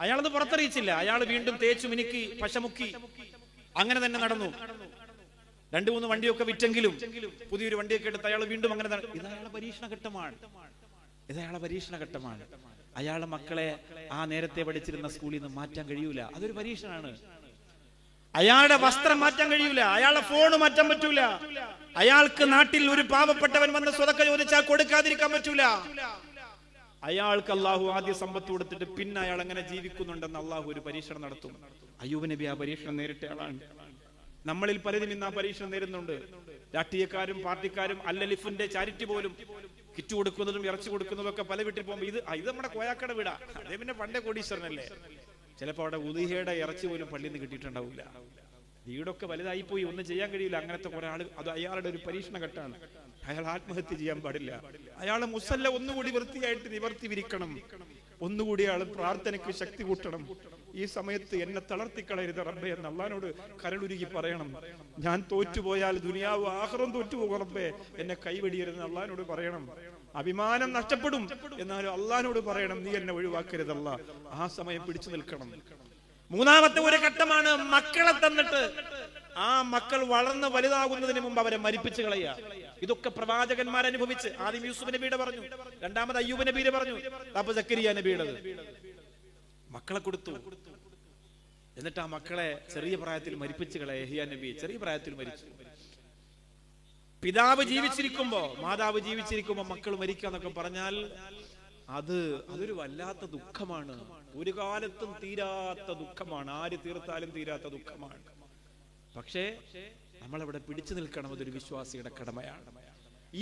അയാളത് പുറത്തറിയിച്ചില്ല. അയാൾ വീണ്ടും തേച്ചു മിനുക്കി പശമുക്കി അങ്ങനെ തന്നെ നടന്നു. 2-3 വണ്ടിയൊക്കെ വിറ്റെങ്കിലും പുതിയൊരു വണ്ടിയൊക്കെ എടുത്ത് അയാൾ വീണ്ടും അങ്ങനെ ഇത് അയാളെ പരീക്ഷണ ഘട്ടമാണ്. അയാളെ മക്കളെ ആ നേരത്തെ പഠിച്ചിരുന്ന സ്കൂളിൽ നിന്ന് മാറ്റാൻ കഴിയൂല. അതൊരു പരീക്ഷണമാണ്. അയാളുടെ വസ്ത്രം മാറ്റാൻ കഴിയൂല, അയാളുടെ ഫോൺ മാറ്റാൻ പറ്റൂല, അയാൾക്ക് നാട്ടിൽ ഒരു പാവപ്പെട്ടവൻ വന്ന് സ്വതക്ക ചോദിച്ചാൽ കൊടുക്കാതിരിക്കാൻ പറ്റൂല. അയാൾക്ക് അള്ളാഹു ആദ്യ സമ്പത്ത് കൊടുത്തിട്ട് പിന്നെ അയാൾ എങ്ങനെ ജീവിക്കുന്നുണ്ടെന്ന് അള്ളാഹു ഒരു പരീക്ഷണം നടത്തും. അയ്യൂബ് നബി ആ പരീക്ഷണം നേരിട്ട ആളാണ്. നമ്മളിൽ പലരും ഇന്ന് ആ പരീക്ഷണം നേരിടുന്നുണ്ട്. രാഷ്ട്രീയക്കാരും പാർട്ടിക്കാരും അല്ലലിഫിന്റെ ചാരിറ്റി പോലും കിറ്റ് കൊടുക്കുന്നതും ഇറച്ചി കൊടുക്കുന്നതും ഒക്കെ പല വീട്ടിൽ പോകുമ്പോൾ ഇത് നമ്മുടെ കോയാക്കട വീടാ, അതേ പിന്നെ പണ്ടേ കോടീശ്വരനല്ലേ. ചിലപ്പോൾ അവിടെ ഉദീഹയുടെ ഇറച്ചി പോലും പള്ളിയിൽ നിന്ന് കിട്ടിയിട്ടുണ്ടാവില്ല. വീടൊക്കെ വലുതായി പോയി, ഒന്നും ചെയ്യാൻ കഴിയില്ല. അങ്ങനത്തെ കുറെ ആള്, അത് അയാളുടെ ഒരു പരീക്ഷണ ഘട്ടമാണ്. അയാൾ ആത്മഹത്യ ചെയ്യാൻ പാടില്ല. അയാളെ മുസല്ല ഒന്നുകൂടി വൃത്തിയായിട്ട് നിവർത്തി വിരിക്കണം. ഒന്നുകൂടി അയാൾ പ്രാർത്ഥനയ്ക്ക് ശക്തി കൂട്ടണം. ഈ സമയത്ത് എന്നെ തളർത്തിക്കളയരുത് റബ്ബേ എന്ന് അള്ളാഹിനോട് കരളുരുകി പറയണം. ഞാൻ തോറ്റുപോയാൽ ദുനിയാവ് ആഖിറം തോറ്റുപോകും റബ്ബേ, എന്നെ കൈവെടിയരുതെന്ന് അള്ളാഹിനോട് പറയണം. അഭിമാനം നഷ്ടപ്പെടും, എന്നാലും അള്ളാഹിനോട് പറയണം, നീ എന്നെ ഒഴിവാക്കരുത് അല്ലാ. ആ സമയം പിടിച്ചു നിൽക്കണം. മൂന്നാമത്തെ ഒരു ഘട്ടമാണ് മക്കളെ തന്നിട്ട് ആ മക്കൾ വളർന്ന് വലുതാകുന്നതിന് മുമ്പ് അവരെ മരിപ്പിച്ച് കളയുക. ഇതൊക്കെ പ്രവാചകന്മാർ അനുഭവിച്ച്. ആദ്യം യൂസുഫ് നബിയുടെ പറഞ്ഞു, രണ്ടാമത് അയ്യൂബ് നബിയുടെ പറഞ്ഞു, അപ്പൊ സക്കരിയ നബിയുടെ മക്കളെ കൊടുത്തു. എന്നിട്ട് ആ മക്കളെ ചെറിയ പ്രായത്തിൽ മരിപ്പിച്ച് കളയ. യഹ്യാ നബി ചെറിയ പ്രായത്തിൽ മരിച്ചു. പിതാവ് ജീവിച്ചിരിക്കുമ്പോ, മാതാവ് ജീവിച്ചിരിക്കുമ്പോ മക്കൾ മരിക്കാന്നൊക്കെ പറഞ്ഞാൽ അതൊരു വല്ലാത്ത ദുഃഖമാണ്. ഒരു കാലത്തും തീരാത്ത ദുഃഖമാണ്. ആര് തീർത്താലും തീരാത്ത ദുഃഖമാണ്. പക്ഷേ നമ്മളവിടെ പിടിച്ചു നിൽക്കണം. അതൊരു വിശ്വാസിയുടെ കടമയാണ്.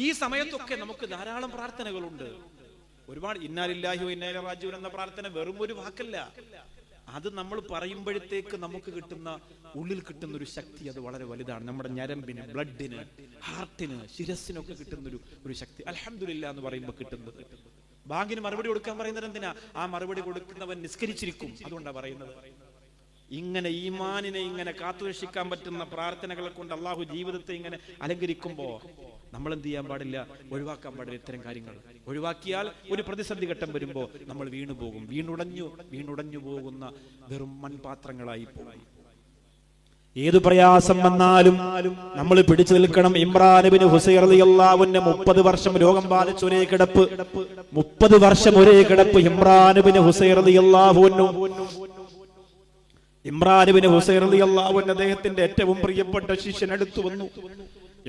ഈ സമയത്തൊക്കെ നമുക്ക് ധാരാളം പ്രാർത്ഥനകളുണ്ട്. ഒരുപാട് ഇന്നാ ലില്ലാഹി വ ഇന്നാ ഇലൈഹി റാജിഊൻ എന്ന പ്രാർത്ഥന വെറും ഒരു വാക്കല്ല. അത് നമ്മൾ പറയുമ്പോഴത്തേക്ക് നമുക്ക് കിട്ടുന്ന, ഉള്ളിൽ കിട്ടുന്ന ഒരു ശക്തി അത് വളരെ വലുതാണ്. നമ്മുടെ ഞരമ്പിന്, ബ്ലഡിന്, ഹാർട്ടിന്, ശിരസിനൊക്കെ കിട്ടുന്ന ഒരു ശക്തി അൽഹംദുലില്ലാ എന്ന് പറയുമ്പോൾ കിട്ടുന്നത്. ബാങ്കിന് മറുപടി കൊടുക്കാൻ പറയുന്നത് എന്തിനാ? ആ മറുപടി കൊടുക്കുന്നവൻ നിസ്കരിച്ചിരിക്കും, അതുകൊണ്ടാണ് പറയുന്നത്. ഇങ്ങനെ ഈമാനിനെ ഇങ്ങനെ കാത്തുരക്ഷിക്കാൻ പറ്റുന്ന പ്രാർത്ഥനകളെ കൊണ്ട് അള്ളാഹു ജീവിതത്തെ ഇങ്ങനെ അലങ്കരിക്കുമ്പോ നമ്മൾ എന്ത് ചെയ്യാൻ പാടില്ല? ഒഴിവാക്കാൻ പാടില്ല. ഇത്തരം കാര്യങ്ങൾ ഒഴിവാക്കിയാൽ ഒരു പ്രതിസന്ധി ഘട്ടം വരുമ്പോ നമ്മൾ വീണുപോകും. വീണുടഞ്ഞു പോകുന്ന വെറും മൺപാത്രങ്ങളായി പോകും. ഏതു പ്രയാസം വന്നാലും നമ്മൾ പിടിച്ചു നിൽക്കണം. ഇമ്രാൻ ഇബ്നു ഹുസൈൻ റളിയല്ലാഹു അൻഹു 30 വർഷം രോഗം ബാധിച്ച ഒരേ കിടപ്പ്. 30 വർഷം ഒരേ കിടപ്പ്. ഇമ്രാൻ ഇബ്നു ഹുസൈൻ റളിയല്ലാഹു അൻഹു അദ്ദേഹത്തിന്റെ ഏറ്റവും പ്രിയപ്പെട്ട ശിഷ്യൻ അടുത്തു വന്നു.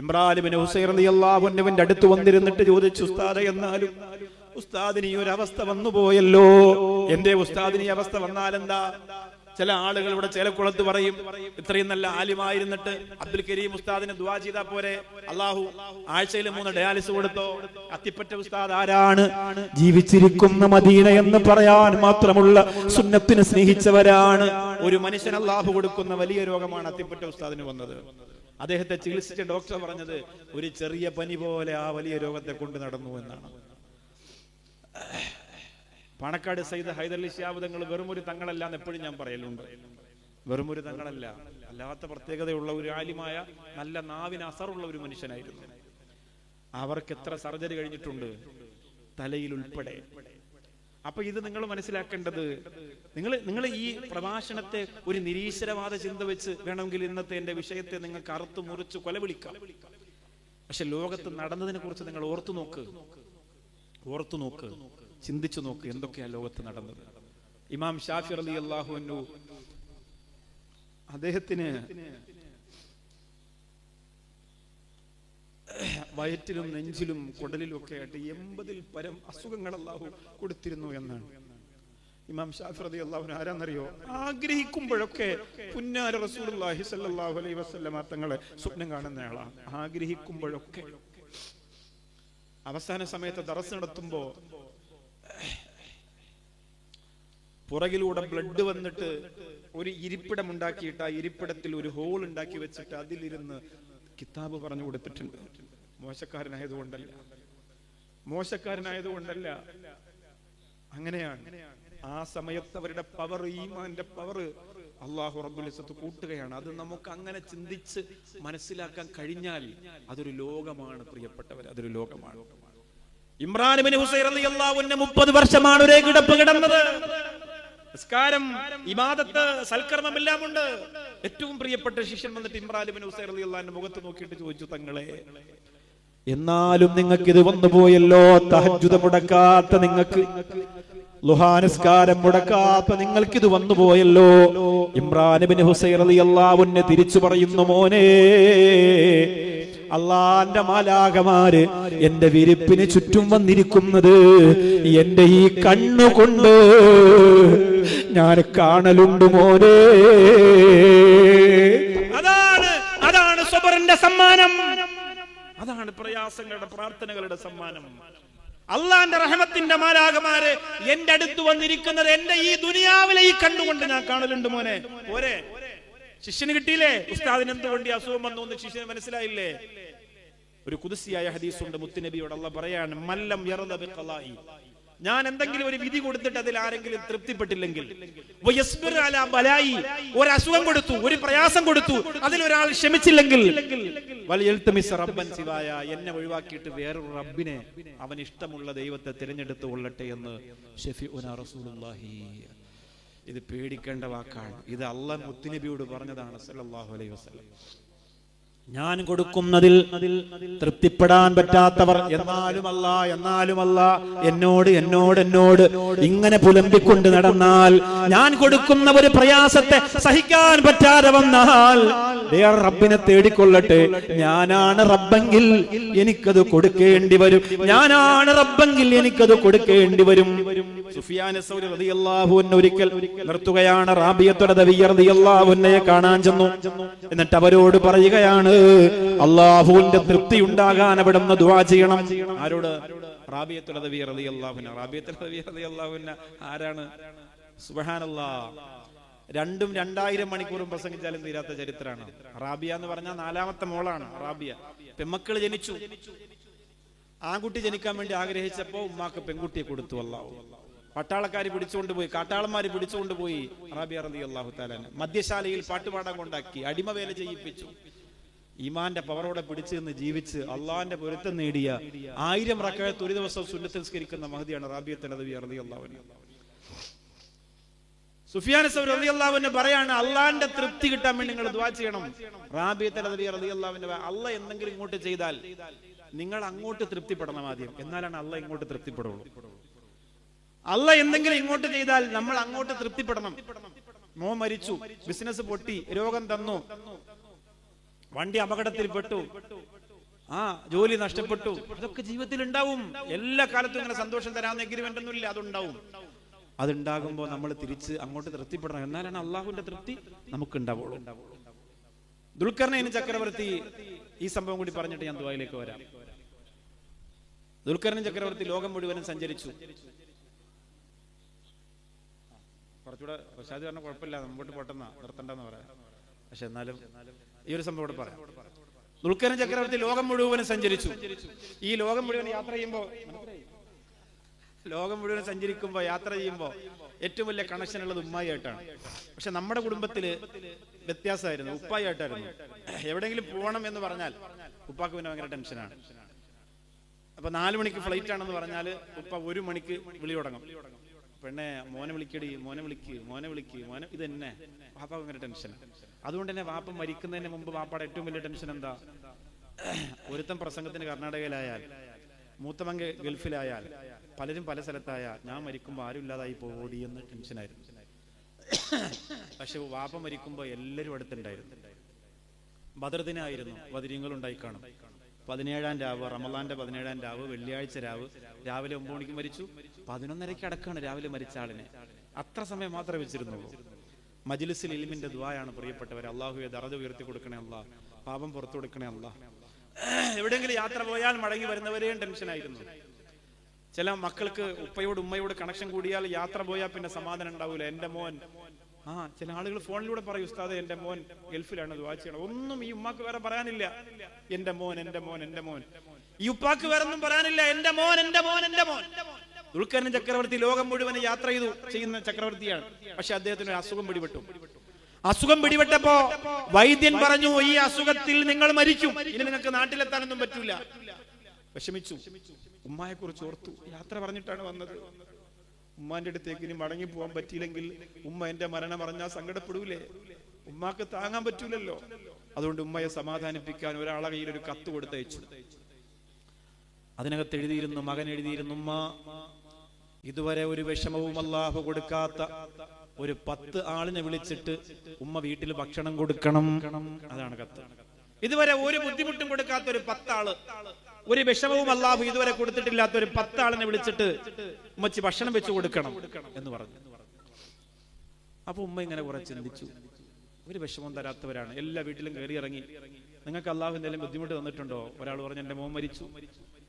ഇമ്രാൻ ഇബ്നു ഹുസൈൻ റളിയല്ലാഹു അൻഹുവിന്റെ അടുത്ത് വന്നിരുന്നിട്ട് ചോദിച്ചു, ഉസ്താദേ, എന്നാലും ഉസ്താദിന് ഈ ഒരു അവസ്ഥ വന്നുപോയല്ലോ. എന്റെ ഉസ്താദിന് ഈ അവസ്ഥ വന്നാലെന്താ? ചില ആളുകൾ ഇവിടെ ചേലക്കുളത്ത് പറയും, ഇത്രയും നല്ല ആലിമായിരുന്നിട്ട് അബ്ദുൽ കരീം ഉസ്താദിന് ദുആ ചെയ്താ പോരെ, അള്ളാഹു ആഴ്ചയിൽ 3 ഡയാലിസ് കൊടുത്തോ? അത്തിപ്പറ്റ ഉസ്താദ് ആരാണ്? ജീവിച്ചിരിക്കുന്ന മദീന എന്ന് പറയാൻ മാത്രമുള്ള സുന്നത്തിനെ സ്നേഹിച്ചവരാണ്. ഒരു മനുഷ്യൻ അള്ളാഹു കൊടുക്കുന്ന വലിയ രോഗമാണ് അത്തിപ്പറ്റ ഉസ്താദിന് വന്നത്. അദ്ദേഹത്തെ ചികിത്സിച്ച ഡോക്ടർ പറഞ്ഞത് ഒരു ചെറിയ പനി പോലെ ആ വലിയ രോഗത്തെ കൊണ്ട് നടന്നു എന്നാണ്. പാണക്കാട് സയ്യിദ് ഹൈദരലി ശിഹാബ് തങ്ങൾ വെറും ഒരു തങ്ങളല്ല എന്ന് എപ്പോഴും ഞാൻ പറയലുണ്ട്. വെറും ഒരു തങ്ങളല്ല, അല്ലാത്ത പ്രത്യേകതയുള്ള ഒരു ആലിമായ, നല്ല നാവിന് അസറുള്ള ഒരു മനുഷ്യനായിരുന്നു. അവർക്ക് എത്ര സർജറി കഴിഞ്ഞിട്ടുണ്ട്, തലയിൽ ഉൾപ്പെടെ. അപ്പൊ ഇത് നിങ്ങൾ മനസ്സിലാക്കേണ്ടത്, നിങ്ങൾ ഈ പ്രഭാഷണത്തെ ഒരു നിരീശ്വരവാദ ചിന്ത വെച്ച് വേണമെങ്കിൽ ഇന്നത്തെ എന്റെ വിഷയത്തെ നിങ്ങൾക്ക് അറുത്തു മുറിച്ച് കൊലവിളിക്കാം. പക്ഷെ ലോകത്ത് നടന്നതിനെ കുറിച്ച് നിങ്ങൾ ഓർത്തു നോക്ക്, ചിന്തിച്ചു നോക്ക്, എന്തൊക്കെയാ ലോകത്ത് നടന്നത്. ഇമാം ഷാഫി റളിയല്ലാഹു അൻഹു അദ്ദേഹത്തിന് വയറ്റിലും നെഞ്ചിലും കുടലിലും ഒക്കെ ആയിട്ട് 80-ൽ പരം അസുഖങ്ങൾ അല്ലാഹു കൊടുത്തിരുന്നു എന്നാണ്. ഇമാം ഷാഫി റളിയല്ലാഹു അൻഹു ആരാന്നറിയോ? ആഗ്രഹിക്കുമ്പോഴൊക്കെ പുന്നാര റസൂലുള്ളാഹി സ്വല്ലല്ലാഹു അലൈഹി വസല്ലമ തങ്ങളെ സ്വപ്നം കാണുന്ന ആളാണ്. ആഗ്രഹിക്കുമ്പോഴൊക്കെ. അവസാന സമയത്ത് ദർസ് നടത്തുമ്പോ പുറകിലൂടെ ബ്ലഡ് വന്നിട്ട് ഒരു ഇരിപ്പിടം ഉണ്ടാക്കിയിട്ട് ആ ഇരിപ്പിടത്തിൽ ഒരു ഹോൾ ഉണ്ടാക്കി വെച്ചിട്ട് അതിലിരുന്ന് കിതാബ് പറഞ്ഞു കൊടുത്തിട്ടുണ്ട്. മോശക്കാരനായതുകൊണ്ടല്ല, അങ്ങനെയാണ്. ആ സമയത്ത് അവരുടെ പവർ, ഈമാന്റെ പവർ അല്ലാഹു റബ്ബുൽ ഇസ്സത്ത് കൂട്ടുകയാണ്. അത് നമുക്ക് അങ്ങനെ ചിന്തിച്ച് മനസ്സിലാക്കാൻ കഴിഞ്ഞാൽ അതൊരു ലോകമാണ് പ്രിയപ്പെട്ടവർ, അതൊരു ലോകമാണ്. ഇമ്രാൻ ഇബ്നു ഹുസൈൻ റളിയല്ലാഹു അൻഹു 30 വർഷമാണ് ഒരേ കിടപ്പ് കിടന്നത്. നിസ്കാരം, ഇബാദത്ത്, സൽക്കർമ്മം എല്ലാം ഉണ്ട്. ഏറ്റവും പ്രിയപ്പെട്ട ശിഷ്യൻ വന്നിട്ട് ഇമ്രാൻ ഇബ്നു ഹുസൈൻ റളിയല്ലാഹു അൻഹു മുഖത്ത് നോക്കിയിട്ട് ചോദിച്ചു, തങ്ങളെ, എന്നാലും നിങ്ങൾക്ക് ഇത് വന്നുപോയല്ലോ, തഹജ്ജുദ് മുടക്കാത്ത നിങ്ങൾക്ക്, ളുഹാ നിസ്കാരം മുടക്കാത്ത നിങ്ങൾക്ക് ഇത് വന്നുപോയല്ലോ. ഇമ്രാൻ ഇബ്നു ഹുസൈൻ റളിയല്ലാഹു അൻഹു തിരിച്ചു പറയുന്നു, മോനെ, അള്ളാന്റെ മാലാഖമാര് എന്റെ വിരിപ്പിന് ചുറ്റും വന്നിരിക്കുന്നത് എന്റെ ഈ കണ്ണുകൊണ്ട് ഞാൻ കാണലുണ്ട് മോനെ. അതാണ് സബറിന്റെ സമ്മാനം, അതാണ് പ്രയാസങ്ങളുടെ പ്രാർത്ഥനകളുടെ സമ്മാനം. അള്ളാന്റെ റഹ്മത്തിന്റെ മാലാഖമാര് എന്റെ അടുത്ത് വന്നിരിക്കുന്നത് എന്റെ ഈ ദുനിയാവിലെ ഈ കണ്ണുകൊണ്ട് ഞാൻ കാണലുണ്ട് മോനെ. പോരെ, ശിഷ്യന് കിട്ടിയില്ലേ? ഉസ്താദിന് എന്തുകൊണ്ട് അസുഖം വന്നു എന്ന് ശിഷ്യന് മനസ്സിലായില്ലേ? ഒരു ഖുദ്സിയായ ഹദീസുണ്ട്, മുത്തുനബിയോട് അല്ലാഹ് പറയാണ്, മല്ലം യർദ ബിഖലാഇ, ഞാൻ എന്തെങ്കിലും ഒരു വിധി കൊടുത്തിട്ട് അതിൽ ആരെങ്കിലും തൃപ്തിപ്പെട്ടില്ലെങ്കിൽ, വയസ്ബിർ അലാ ബലായി, ഒരു അസുഖം കൊടുത്തു, ഒരു പ്രയാസം കൊടുത്തു, അതിലൊരാൾ ക്ഷമിച്ചില്ലെങ്കിൽ, വൽയൽതമിസ് റബ്ബൻ സിവായ, എന്നെ ഒഴിവാക്കിയിട്ട് വേറൊരു റബ്ബിനെ, അവൻ ഇഷ്ടമുള്ള ദൈവത്തെ തിരഞ്ഞെടുത്തു കൊള്ളട്ടെ എന്ന് ഷഫീഉനാ റസൂലുള്ളാഹി. ഇത് പേടിക്കേണ്ട വാക്കാണ്. ഇത് അല്ലാഹ് മുത്തുനബിയോട് പറഞ്ഞതാണ് സല്ലല്ലാഹു അലൈഹി വസല്ലം. ഞാൻ കൊടുക്കുന്നതിൽ തൃപ്തിപ്പെടാൻ പറ്റാത്തവർ എന്നാലും അല്ലാ എന്നോട് ഇങ്ങനെ പുലമ്പിക്കൊണ്ട് നടന്നാൽ, ഞാൻ കൊടുക്കുന്ന ഒരു പ്രയാസത്തെ സഹിക്കാൻ പറ്റാതെ വന്നാൽ റബ്ബിനെ തേടിക്കൊള്ളട്ടെ. ഞാനാണ് റബ്ബെങ്കിൽ എനിക്കത് കൊടുക്കേണ്ടി വരും, ഞാനാണ് റബ്ബെങ്കിൽ എനിക്കത് കൊടുക്കേണ്ടി വരും. സുഫിയാൻ സൗരി റളിയല്ലാഹു അൻഹു ഒരിക്കൽ നിർത്തുകയാണ്, റാബിയത്തുൽ അദവി റളിയല്ലാഹു അൻഹയെ കാണാൻ ചെന്നു. എന്നിട്ട് അവരോട് പറയുകയാണ്, അല്ലാഹുവിന്റെ തൃപ്തി ഉണ്ടാകാൻ അവിടുന്ന് ദുആ ചെയ്യണം. ആരോട്? റാബിയത്തുൽ അദവി റളിയല്ലാഹു അൻഹ. റാബിയത്തുൽ അദവി റളിയല്ലാഹു അൻഹ ആരാണ്? സുബ്ഹാനല്ലാഹ്, 2000 മണിക്കൂറും പ്രസംഗിച്ചാലും തീരാത്ത ചരിത്രമാണ്. റാബിയ എന്ന് പറഞ്ഞാൽ 4ാമത്തെ മോളാണ് റാബിയ. പെൺമക്കൾ ജനിച്ചു. ആൺകുട്ടി ജനിക്കാൻ വേണ്ടി ആഗ്രഹിച്ചപ്പോ ഉമ്മാക്ക് പെൺകുട്ടിയെ കൊടുത്തു അല്ലാഹു. പട്ടാളക്കാര് പിടിച്ചുകൊണ്ട് പോയി, കാട്ടാളന്മാര് പിടിച്ചുകൊണ്ട് പോയി റാബിയ റളിയല്ലാഹു തആല. മദ്യശാലയിൽ പാട്ടുപാടാൻ കൊണ്ടാക്കി, അടിമവേല ചെയ്യിപ്പിച്ചു. ഈമാന്റെ പവറോടെ പിടിച്ചു നിന്ന് ജീവിച്ച് അള്ളാന്റെ പൊരുത്തം നേടിയ 1000 റക്അത്ത് ഒരു ദിവസം സുന്നത്ത് നിസ്കരിക്കുന്ന മഹദിയാണ് റാബിയത്തുൽ അദവി റളിയല്ലാഹു അൻഹു. സുഫിയാൻ സൗരി റളിയല്ലാഹു അൻഹു പറയാണ്, അള്ളാന്റെ തൃപ്തി കിട്ടാൻ വേണ്ടി നിങ്ങൾ ദുആ ചെയ്യണം. റാബിയത്തുൽ അദവി റളിയല്ലാഹു അൻഹു, അള്ളാഹ് എന്തെങ്കിലും ഇങ്ങോട്ട് ചെയ്താൽ നിങ്ങൾ അങ്ങോട്ട് തൃപ്തിപ്പെടണം ആദ്യം, എന്നാലാണ് അള്ളാഹ് ഇങ്ങോട്ട് തൃപ്തിപ്പെടുള്ളൂ. അള്ളാഹ് എന്തെങ്കിലും ഇങ്ങോട്ട് ചെയ്താൽ നമ്മൾ അങ്ങോട്ട് തൃപ്തിപ്പെടണം. മോൻ മരിച്ചു, ബിസിനസ് പൊട്ടി, രോഗം തന്നു, വണ്ടി അപകടത്തിൽപ്പെട്ടു, ജോലി നഷ്ടപ്പെട്ടു, അതൊക്കെ ജീവിതത്തിൽ ഉണ്ടാവും. എല്ലാ കാലത്തും ഇങ്ങനെ സന്തോഷം തരാമെന്ന് എഗ്രിമെന്റ് ഒന്നുമില്ല, അതുണ്ടാവും. അതുണ്ടാകുമ്പോൾ നമ്മൾ തിരിച്ച് അങ്ങോട്ട് തൃപ്തിപ്പെടണം, എന്നാലാണ് അള്ളാഹുവിന്റെ തൃപ്തി നമുക്ക് ഉണ്ടാവുള്ളൂ. ദുൽഖർനൈൻ ചക്രവർത്തി, ഈ സംഭവം കൂടി പറഞ്ഞിട്ട് ഞാൻ ദുആയിലേക്ക് വരാം. ദുൽഖർനൈൻ ചക്രവർത്തി ലോകം മുഴുവനും സഞ്ചരിച്ചു. കുറച്ചുകൂടെ പ്രസാദ് പറഞ്ഞ കുഴപ്പമില്ല, മുമ്പോട്ട് പോട്ടെന്നാ, നിർത്തണ്ടെന്ന് പറയാം. പക്ഷെ എന്നാലും ഈ ഒരു സംഭവം പറയാം. ദുൽഖർനൈൻ ചക്രവർത്തി ലോകം മുഴുവനും സഞ്ചരിച്ചു. ഈ ലോകം മുഴുവൻ യാത്ര ചെയ്യുമ്പോൾ, യാത്ര ചെയ്യുമ്പോൾ ഏറ്റവും വലിയ കണക്ഷൻ ഉള്ളത് ഉമ്മായിട്ടാണ്. പക്ഷെ നമ്മുടെ കുടുംബത്തില് വ്യത്യാസമായിരുന്നു, ഉപ്പായിട്ടായിരുന്നു. എവിടെയെങ്കിലും പോകണം എന്ന് പറഞ്ഞാൽ ഉപ്പാക്ക് പിന്നെ ഭയങ്കര ടെൻഷനാണ്. അപ്പൊ 4 മണിക്ക് ഫ്ലൈറ്റ് ആണെന്ന് പറഞ്ഞാൽ ഉപ്പ 1 മണിക്ക് വിളി തുടങ്ങും, പെണ്ണെ മോനെ വിളിക്കടി, മോനെ വിളിക്ക്, ഇത് തന്നെ. വാപ്പ ഭയങ്കര ടെൻഷൻ. അതുകൊണ്ട് തന്നെ വാപ്പ മരിക്കുന്നതിന് മുമ്പ് വാപ്പയുടെ ഏറ്റവും വലിയ ടെൻഷൻ എന്താ? ഒരുത്തം പ്രസംഗത്തിന് കർണാടകയിലായാൽ, മൂത്തമങ്ക ഗൾഫിലായാൽ, പലരും പല സ്ഥലത്തായാൽ ഞാൻ മരിക്കുമ്പോൾ ആരും ഇല്ലാതായി പോടി എന്ന് ടെൻഷനായിരുന്നു. പക്ഷെ വാപ്പ മരിക്കുമ്പോൾ എല്ലാവരും അടുത്തുണ്ടായിരുന്നു. ബദർ ദിനായിരുന്നു, ബദരീങ്ങൾ ഉണ്ടായി കാണും. 17-ാം രാവ്, റമളാന്റെ 17-ാം രാവ്, വെള്ളിയാഴ്ച രാവ്, രാവിലെ 9 മണിക്ക് മരിച്ചു. 11:30 അടക്കാണ് രാവിലെ മരിച്ച ആളിനെ. അത്ര സമയം മാത്രമേ വെച്ചിരുന്നുള്ളൂ. മജ്ലിസിൽ ഇൽമിന്റെ ദുആയാണ് പ്രിയപ്പെട്ടവർ. അല്ലാഹുവേ ദറജ ഉയർത്തി കൊടുക്കണേ അല്ലാഹ്, പാപം പുറത്തു കൊടുക്കണേ അല്ലാഹ്. എവിടെയെങ്കിലും യാത്ര പോയാൽ മടങ്ങി വരുന്നവരെയും ടെൻഷനായിരുന്നു. ചില മക്കൾക്ക് ഉപ്പയോട് ഉമ്മയോട് കണക്ഷൻ കൂടിയാൽ യാത്ര പോയാൽ പിന്നെ സമാധാനം ഉണ്ടാവൂല. എന്റെ മോൻ, ചില ആളുകൾ ഫോണിലൂടെ പറയും, ഉസ്താദേ എന്റെ മോൻ ഗൾഫിലാണ്, ദുആ ചെയ്യണം. ഒന്നും ഈ ഉമ്മാക്ക് വേറെ പറയാനില്ല. എന്റെ മോൻ. ഈ ഉപ്പാക്ക് വേറെ ഒന്നും പറയാനില്ല. എന്റെ മോൻ. ദുൽഖർനൈൻ ചക്രവർത്തി ലോകം മുഴുവൻ യാത്ര ചെയ്യുന്ന ചക്രവർത്തിയാണ്. പക്ഷെ അദ്ദേഹത്തിന് അസുഖം പിടിപെട്ടപ്പോ വൈദ്യൻ പറഞ്ഞു, ഈ അസുഖത്തിൽ നിങ്ങൾ മരിക്കും, ഇനി നിങ്ങൾക്ക് നാട്ടിലെത്താനൊന്നും പറ്റൂല. വിഷമിച്ചു. ഉമ്മായെ കുറിച്ച് ഓർത്തു. യാത്ര പറഞ്ഞിട്ടാണ് വന്നത്. ഉമ്മാന്റെ അടുത്തേക്ക് ഇനി മടങ്ങി പോകാൻ പറ്റിയില്ലെങ്കിൽ ഉമ്മ എന്റെ മരണം അറിഞ്ഞാൽ സങ്കടപ്പെടൂലേ? ഉമ്മാക്ക് താങ്ങാൻ പറ്റൂലല്ലോ. അതുകൊണ്ട് ഉമ്മയെ സമാധാനിപ്പിക്കാൻ ഒരാളെ കയ്യിൽ ഒരു കത്ത് കൊടുത്തയച്ചു. അതിനകത്ത് എഴുതിയിരുന്നു, മകൻ എഴുതിയിരുന്നു, ഉമ്മ ഇതുവരെ ഒരു വിഷമവും അല്ലാഹു കൊടുക്കാത്ത ഒരു 10 ആളിനെ വിളിച്ചിട്ട് ഉമ്മ വീട്ടിൽ ഭക്ഷണം കൊടുക്കണം. അതാണ് കത്ത്. ഇതുവരെ ഒരു ബുദ്ധിമുട്ടും കൊടുക്കാത്ത ഒരു 10 ആള്, ഒരു വിഷമവും അല്ലാഹു ഇതുവരെ കൊടുത്തിട്ടില്ലാത്ത ഒരു 10 ആളിനെ വിളിച്ചിട്ട് ഉമ്മച്ചി ഭക്ഷണം വെച്ച് കൊടുക്കണം എന്ന് പറഞ്ഞു. അപ്പൊ ഉമ്മ ഇങ്ങനെ കുറെ ചിന്തിച്ചു. ഒരു വിഷമം തരാത്തവരാണ്, എല്ലാ വീട്ടിലും കയറി ഇറങ്ങി. നിങ്ങൾക്ക് അല്ലാഹു എന്തെങ്കിലും ബുദ്ധിമുട്ട് തന്നിട്ടുണ്ടോ? ഒരാൾ പറഞ്ഞു, എന്റെ മോൻ മരിച്ചു,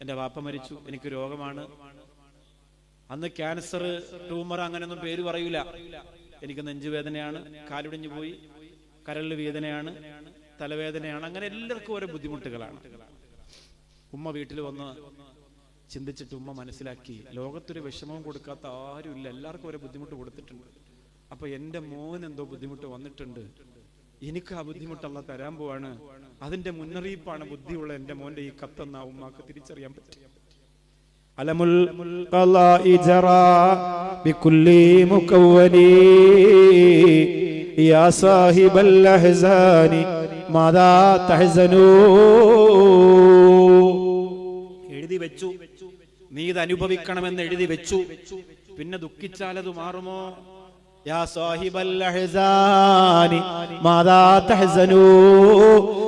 എന്റെ വാപ്പ മരിച്ചു, എനിക്ക് രോഗമാണ്, അന്ന് ക്യാൻസർ, ട്യൂമർ, അങ്ങനെയൊന്നും പേര് പറയൂല, എനിക്ക് നെഞ്ചുവേദനയാണ്, കാലുടിഞ്ഞു പോയി, കരളിൽ വേദനയാണ്, തലവേദനയാണ്, അങ്ങനെ എല്ലാവർക്കും ഓരോ ബുദ്ധിമുട്ടുകളാണ്. ഉമ്മ വീട്ടിൽ വന്ന് ചിന്തിച്ചിട്ട് ഉമ്മ മനസ്സിലാക്കി, ലോകത്തൊരു വിഷമവും കൊടുക്കാത്ത ആരുമില്ല, എല്ലാവർക്കും ഓരോ ബുദ്ധിമുട്ട് കൊടുത്തിട്ടുണ്ട്. അപ്പൊ എന്റെ മോൻ എന്തോ ബുദ്ധിമുട്ട് വന്നിട്ടുണ്ട്, എനിക്ക് ആ ബുദ്ധിമുട്ട് അല്ലാഹ് തരാൻ പോവാണ്, അതിന്റെ മുന്നറിയിപ്പാണ് ബുദ്ധിയുള്ള എന്റെ മോന്റെ ഈ കത്തെന്ന ഉമ്മാക്ക് തിരിച്ചറിയാൻ പറ്റി. അലമുൽ ഖലാഇ ജറാ ബികുല്ലി മുകവ്വനി യാ സാഹിബൽ അഹ്സാനി മാദാ തഹ്സനൂ. എഴുതി വെച്ചു, നീ ഇത് അനുഭവിക്കണമെന്ന് എഴുതി വെച്ചു. പിന്നെ ദുഃഖിച്ചാൽ അത് മാറുമോ? യാ സാഹിബൽ അഹ്സാനി മാദാ തഹ്സനൂ.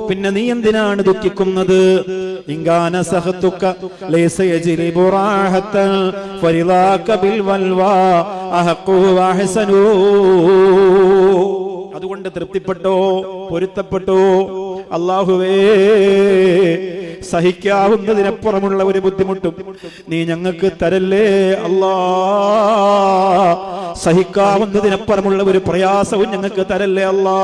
പിന്നെ നീ എന്തിനാണ് ദുഃഖിക്കുന്നത്? ഇൻകാന സഖതുക ലൈസ യജ്ലിബു റാഹതൻ ഫരിദാക ബിൽ വൽവാ അഹഖു വഹസനൂ. അതുകൊണ്ട് തൃപ്തിപ്പെട്ടോ, പൊരുത്തപ്പെട്ടോ. അല്ലാഹുവേ, സഹിക്കാവുന്നതിനപ്പുറമുള്ള ഒരു ബുദ്ധിമുട്ടും നീ ഞങ്ങൾക്ക് തരല്ലേ അല്ലാ. സഹിക്കാവുന്നതിനപ്പുറമുള്ള ഒരു പ്രയാസവും ഞങ്ങൾക്ക് തരല്ലേ അല്ലാ.